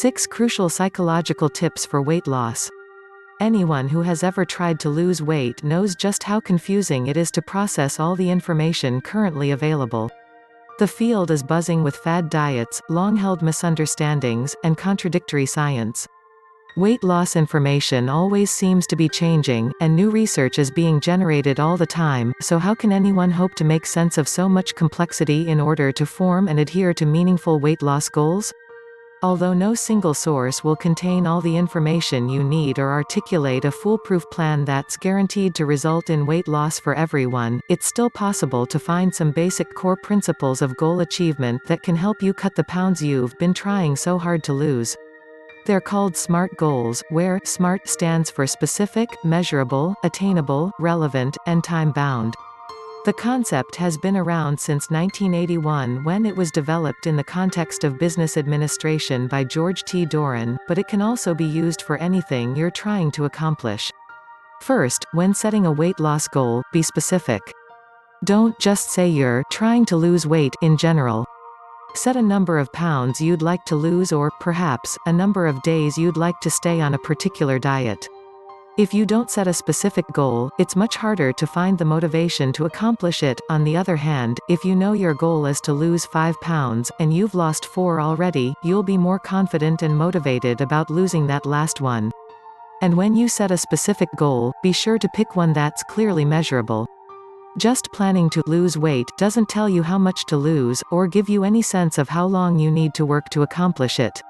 6 Crucial Psychological Tips for Weight Loss. Anyone who has ever tried to lose weight knows just how confusing it is to process all the information currently available. The field is buzzing with fad diets, long-held misunderstandings, and contradictory science. Weight loss information always seems to be changing, and new research is being generated all the time, so how can anyone hope to make sense of so much complexity in order to form and adhere to meaningful weight loss goals? Although no single source will contain all the information you need or articulate a foolproof plan that's guaranteed to result in weight loss for everyone, it's still possible to find some basic core principles of goal achievement that can help you cut the pounds you've been trying so hard to lose. They're called SMART goals, where SMART stands for specific, measurable, attainable, relevant, and time-bound. The concept has been around since 1981 when it was developed in the context of business administration by George T. Doran, but it can also be used for anything you're trying to accomplish. First, when setting a weight loss goal, be specific. Don't just say you're trying to lose weight in general. Set a number of pounds you'd like to lose or, perhaps, a number of days you'd like to stay on a particular diet. If you don't set a specific goal, it's much harder to find the motivation to accomplish it. On the other hand, if you know your goal is to lose 5 pounds, and you've lost 4 already, you'll be more confident and motivated about losing that last one. And when you set a specific goal, be sure to pick one that's clearly measurable. Just planning to lose weight doesn't tell you how much to lose, or give you any sense of how long you need to work to accomplish it.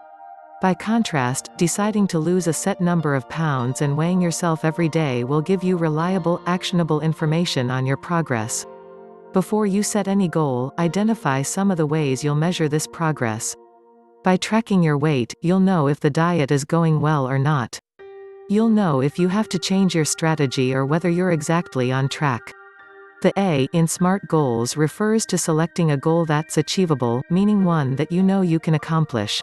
By contrast, deciding to lose a set number of pounds and weighing yourself every day will give you reliable, actionable information on your progress. Before you set any goal, identify some of the ways you'll measure this progress. By tracking your weight, you'll know if the diet is going well or not. You'll know if you have to change your strategy or whether you're exactly on track. The A in SMART goals refers to selecting a goal that's achievable, meaning one that you know you can accomplish.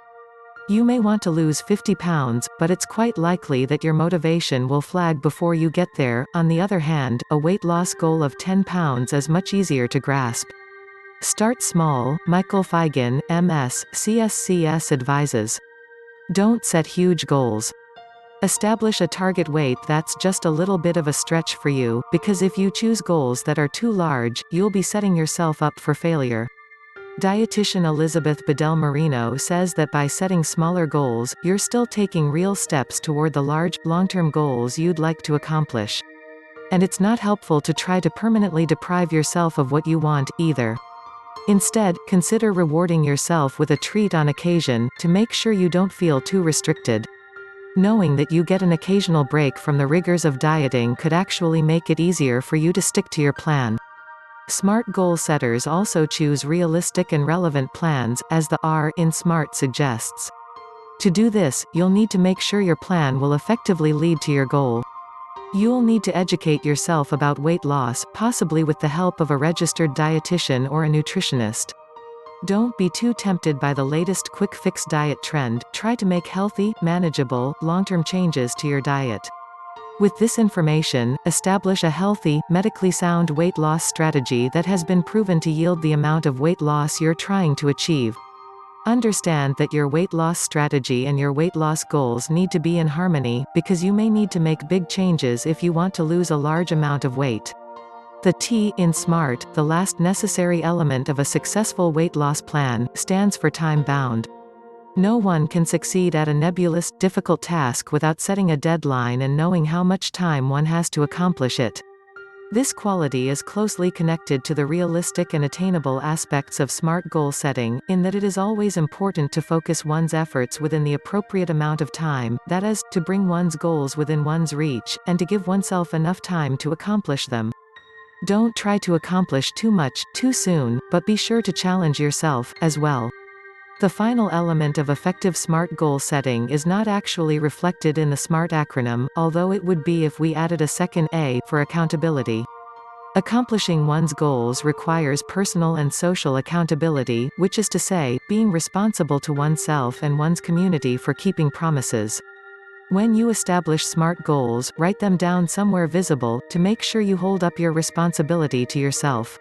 You may want to lose 50 pounds, but it's quite likely that your motivation will flag before you get there. On the other hand, a weight loss goal of 10 pounds is much easier to grasp. Start small, Michael Feigen, MS, CSCS advises. Don't set huge goals. Establish a target weight that's just a little bit of a stretch for you, because if you choose goals that are too large, you'll be setting yourself up for failure. Dietitian Elizabeth Bedell-Marino says that by setting smaller goals, you're still taking real steps toward the large, long-term goals you'd like to accomplish. And it's not helpful to try to permanently deprive yourself of what you want, either. Instead, consider rewarding yourself with a treat on occasion, to make sure you don't feel too restricted. Knowing that you get an occasional break from the rigors of dieting could actually make it easier for you to stick to your plan. SMART goal setters also choose realistic and relevant plans, as the R in SMART suggests. To do this, you'll need to make sure your plan will effectively lead to your goal. You'll need to educate yourself about weight loss, possibly with the help of a registered dietitian or a nutritionist. Don't be too tempted by the latest quick-fix diet trend. Try to make healthy, manageable, long-term changes to your diet. With this information, establish a healthy, medically sound weight loss strategy that has been proven to yield the amount of weight loss you're trying to achieve. Understand that your weight loss strategy and your weight loss goals need to be in harmony, because you may need to make big changes if you want to lose a large amount of weight. The T in SMART, the last necessary element of a successful weight loss plan, stands for time-bound. No one can succeed at a nebulous, difficult task without setting a deadline and knowing how much time one has to accomplish it. This quality is closely connected to the realistic and attainable aspects of SMART goal setting, in that it is always important to focus one's efforts within the appropriate amount of time, that is, to bring one's goals within one's reach, and to give oneself enough time to accomplish them. Don't try to accomplish too much, too soon, but be sure to challenge yourself, as well. The final element of effective SMART goal setting is not actually reflected in the SMART acronym, although it would be if we added a second A for accountability. Accomplishing one's goals requires personal and social accountability, which is to say, being responsible to oneself and one's community for keeping promises. When you establish SMART goals, write them down somewhere visible, to make sure you hold up your responsibility to yourself.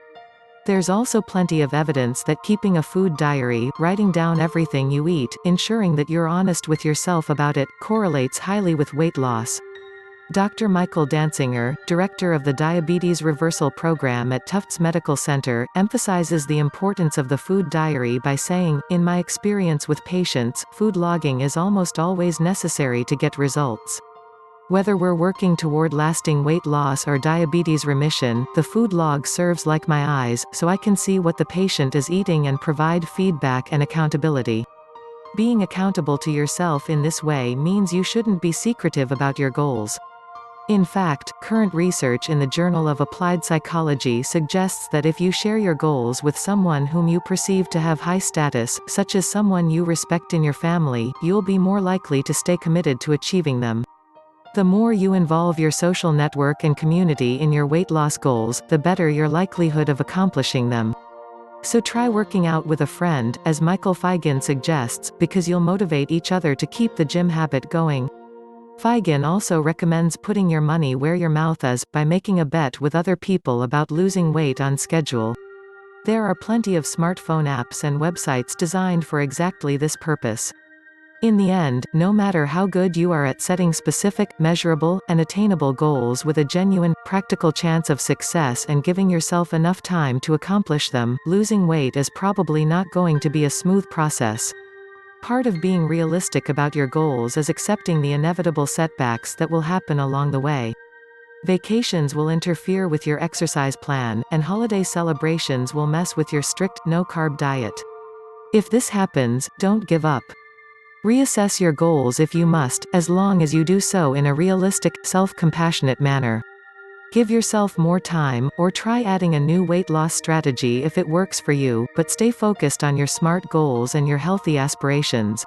There's also plenty of evidence that keeping a food diary, writing down everything you eat, ensuring that you're honest with yourself about it, correlates highly with weight loss. Dr. Michael Dansinger, director of the Diabetes Reversal Program at Tufts Medical Center, emphasizes the importance of the food diary by saying, "In my experience with patients, food logging is almost always necessary to get results. Whether we're working toward lasting weight loss or diabetes remission, the food log serves like my eyes, so I can see what the patient is eating and provide feedback and accountability." Being accountable to yourself in this way means you shouldn't be secretive about your goals. In fact, current research in the Journal of Applied Psychology suggests that if you share your goals with someone whom you perceive to have high status, such as someone you respect in your family, you'll be more likely to stay committed to achieving them. The more you involve your social network and community in your weight loss goals, the better your likelihood of accomplishing them. So try working out with a friend, as Michael Feigen suggests, because you'll motivate each other to keep the gym habit going. Feigen also recommends putting your money where your mouth is, by making a bet with other people about losing weight on schedule. There are plenty of smartphone apps and websites designed for exactly this purpose. In the end, no matter how good you are at setting specific, measurable, and attainable goals with a genuine, practical chance of success and giving yourself enough time to accomplish them, losing weight is probably not going to be a smooth process. Part of being realistic about your goals is accepting the inevitable setbacks that will happen along the way. Vacations will interfere with your exercise plan, and holiday celebrations will mess with your strict, no-carb diet. If this happens, don't give up. Reassess your goals if you must, as long as you do so in a realistic, self-compassionate manner. Give yourself more time, or try adding a new weight loss strategy if it works for you, but stay focused on your SMART goals and your healthy aspirations.